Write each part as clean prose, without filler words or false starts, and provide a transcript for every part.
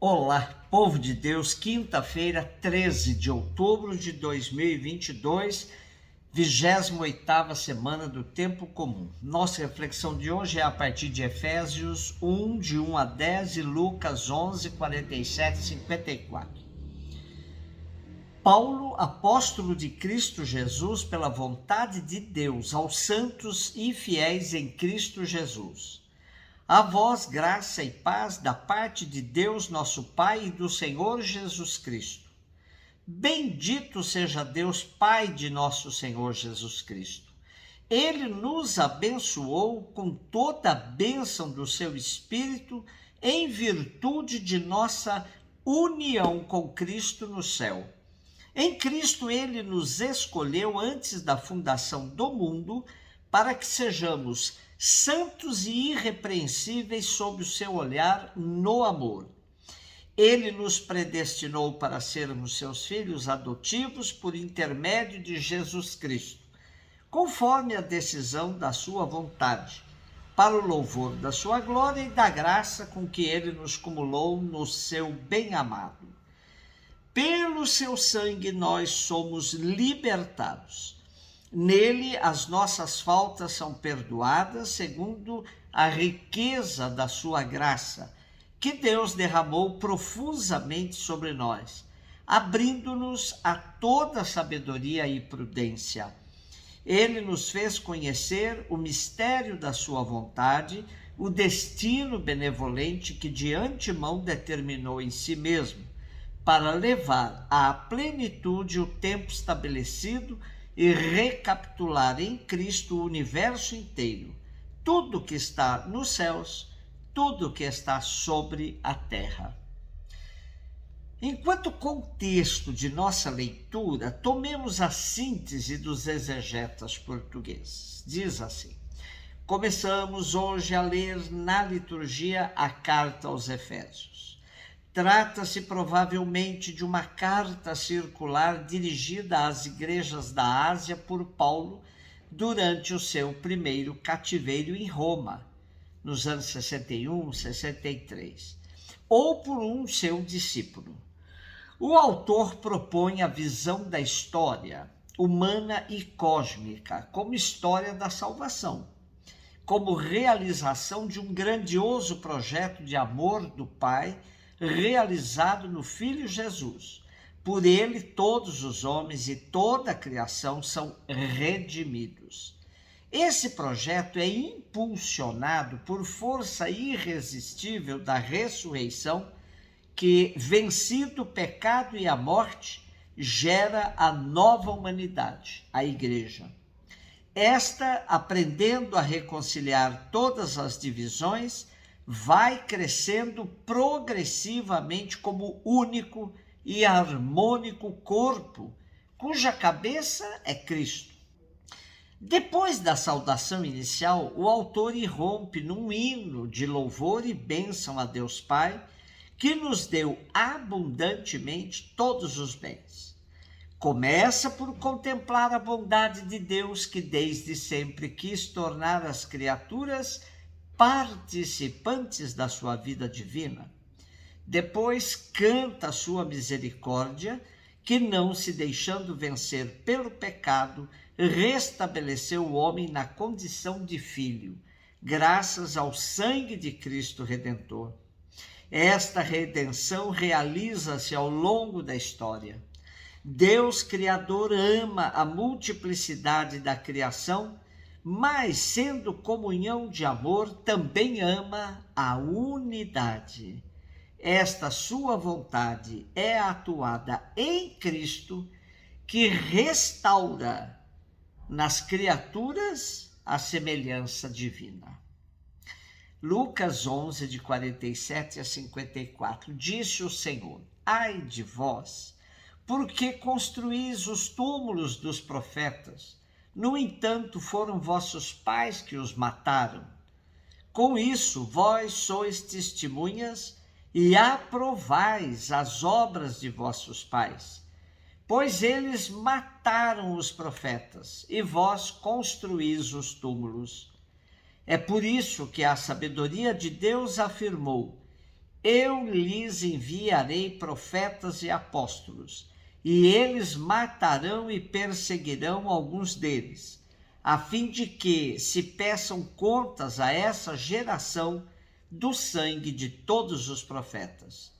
Olá, povo de Deus, quinta-feira, 13 de outubro de 2022, 28ª semana do Tempo Comum. Nossa reflexão de hoje é a partir de Efésios 1, de 1 a 10 e Lucas 11, 47 e 54. Paulo, apóstolo de Cristo Jesus, pela vontade de Deus, aos santos e fiéis em Cristo Jesus. A vós, graça e paz da parte de Deus, nosso Pai, e do Senhor Jesus Cristo. Bendito seja Deus, Pai de nosso Senhor Jesus Cristo. Ele nos abençoou com toda a bênção do seu Espírito, em virtude de nossa união com Cristo no céu. Em Cristo ele nos escolheu antes da fundação do mundo, para que sejamos santos e irrepreensíveis sob o seu olhar no amor. Ele nos predestinou para sermos seus filhos adotivos por intermédio de Jesus Cristo, conforme a decisão da sua vontade, para o louvor da sua glória e da graça com que ele nos cumulou no seu bem-amado. Pelo seu sangue nós somos libertados. Nele as nossas faltas são perdoadas segundo a riqueza da sua graça, que Deus derramou profusamente sobre nós, abrindo-nos a toda sabedoria e prudência. Ele nos fez conhecer o mistério da sua vontade, o destino benevolente que de antemão determinou em si mesmo, para levar à plenitude o tempo estabelecido e recapitular em Cristo o universo inteiro, tudo que está nos céus, tudo que está sobre a terra. Enquanto contexto de nossa leitura, tomemos a síntese dos exegetas portugueses. Diz assim: começamos hoje a ler na liturgia a carta aos Efésios. Trata-se provavelmente de uma carta circular dirigida às igrejas da Ásia por Paulo durante o seu primeiro cativeiro em Roma, nos anos 61, 63, ou por um seu discípulo. O autor propõe a visão da história humana e cósmica como história da salvação, como realização de um grandioso projeto de amor do Pai realizado no Filho Jesus. Por ele todos os homens e toda a criação são redimidos. Esse projeto é impulsionado por força irresistível da ressurreição que, vencido o pecado e a morte, gera a nova humanidade, a Igreja. Esta, aprendendo a reconciliar todas as divisões, vai crescendo progressivamente como único e harmônico corpo, cuja cabeça é Cristo. Depois da saudação inicial, o autor irrompe num hino de louvor e bênção a Deus Pai, que nos deu abundantemente todos os bens. Começa por contemplar a bondade de Deus, que desde sempre quis tornar as criaturas participantes da sua vida divina. Depois canta a sua misericórdia, que não se deixando vencer pelo pecado, restabeleceu o homem na condição de filho, graças ao sangue de Cristo Redentor. Esta redenção realiza-se ao longo da história. Deus Criador ama a multiplicidade da criação, mas, sendo comunhão de amor, também ama a unidade. Esta sua vontade é atuada em Cristo, que restaura nas criaturas a semelhança divina. Lucas 11, de 47 a 54, disse o Senhor: ai de vós, porque construís os túmulos dos profetas. No entanto, foram vossos pais que os mataram. Com isso, vós sois testemunhas e aprovais as obras de vossos pais, pois eles mataram os profetas e vós construís os túmulos. É por isso que a sabedoria de Deus afirmou: eu lhes enviarei profetas e apóstolos, e eles matarão e perseguirão alguns deles, a fim de que se peçam contas a essa geração do sangue de todos os profetas,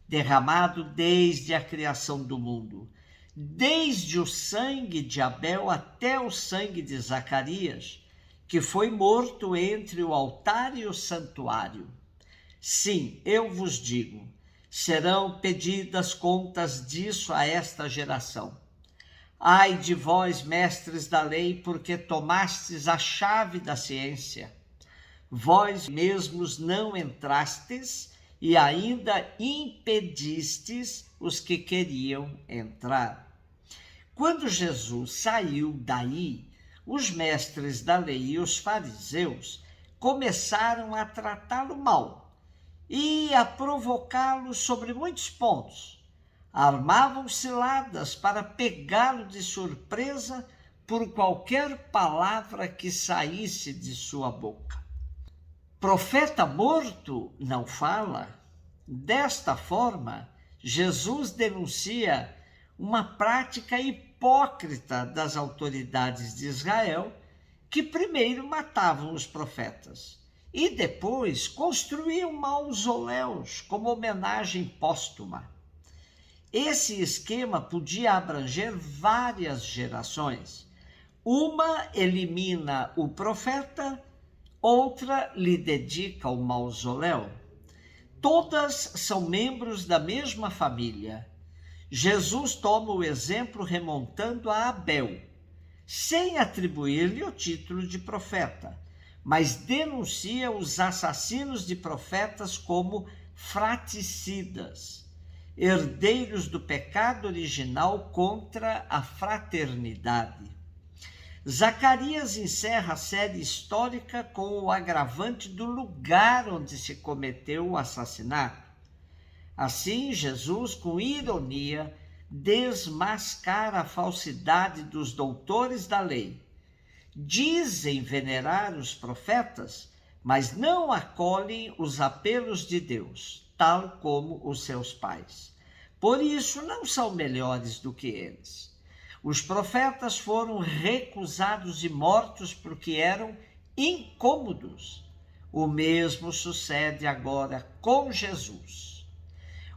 derramado desde a criação do mundo, desde o sangue de Abel até o sangue de Zacarias, que foi morto entre o altar e o santuário. Sim, eu vos digo, serão pedidas contas disso a esta geração. Ai de vós, mestres da lei, porque tomastes a chave da ciência. Vós mesmos não entrastes e ainda impedistes os que queriam entrar. Quando Jesus saiu daí, os mestres da lei e os fariseus começaram a tratá-lo mal e a provocá-lo sobre muitos pontos. Armavam ciladas para pegá-lo de surpresa por qualquer palavra que saísse de sua boca. Profeta morto não fala. Desta forma, Jesus denuncia uma prática hipócrita das autoridades de Israel, que primeiro matavam os profetas e depois construíam mausoléus como homenagem póstuma. Esse esquema podia abranger várias gerações. Uma elimina o profeta, outra lhe dedica o mausoléu. Todas são membros da mesma família. Jesus toma o exemplo remontando a Abel, sem atribuir-lhe o título de profeta, mas denuncia os assassinos de profetas como fraticidas, herdeiros do pecado original contra a fraternidade. Zacarias encerra a série histórica com o agravante do lugar onde se cometeu o assassinato. Assim, Jesus, com ironia, desmascara a falsidade dos doutores da lei. Dizem venerar os profetas, mas não acolhem os apelos de Deus, tal como os seus pais. Por isso, não são melhores do que eles. Os profetas foram recusados e mortos porque eram incômodos. O mesmo sucede agora com Jesus.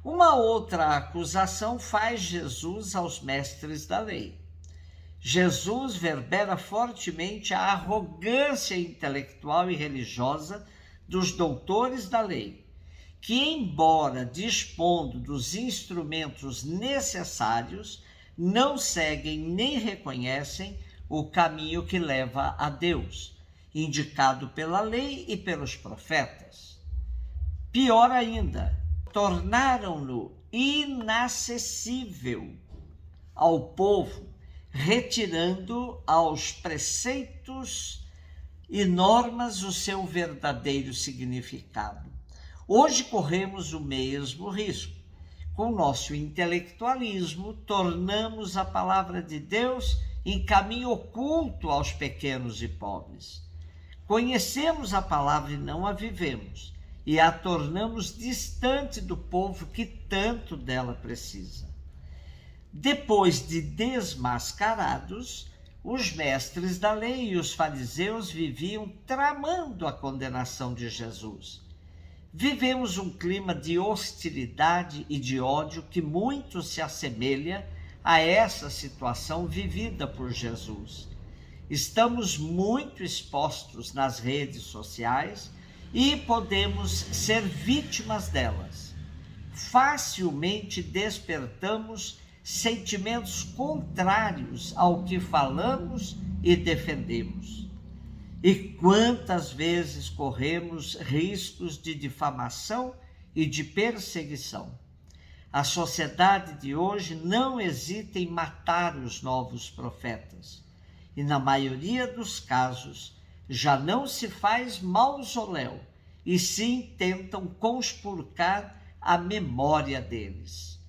Uma outra acusação faz Jesus aos mestres da lei. Jesus verbera fortemente a arrogância intelectual e religiosa dos doutores da lei, que, embora dispondo dos instrumentos necessários, não seguem nem reconhecem o caminho que leva a Deus, indicado pela lei e pelos profetas. Pior ainda, tornaram-no inacessível ao povo, retirando aos preceitos e normas o seu verdadeiro significado. Hoje corremos o mesmo risco. Com nosso intelectualismo, tornamos a palavra de Deus em caminho oculto aos pequenos e pobres. Conhecemos a palavra e não a vivemos, e a tornamos distante do povo que tanto dela precisa. Depois de desmascarados, os mestres da lei e os fariseus viviam tramando a condenação de Jesus. Vivemos um clima de hostilidade e de ódio que muito se assemelha a essa situação vivida por Jesus. Estamos muito expostos nas redes sociais e podemos ser vítimas delas. Facilmente despertamos sentimentos contrários ao que falamos e defendemos. E quantas vezes corremos riscos de difamação e de perseguição. A sociedade de hoje não hesita em matar os novos profetas. E na maioria dos casos, já não se faz mausoléu, e sim tentam conspurcar a memória deles.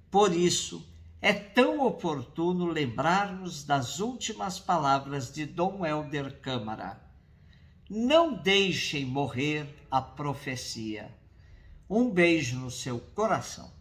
Por isso, é tão oportuno lembrarmos das últimas palavras de Dom Helder Câmara. Não deixem morrer a profecia. Um beijo no seu coração.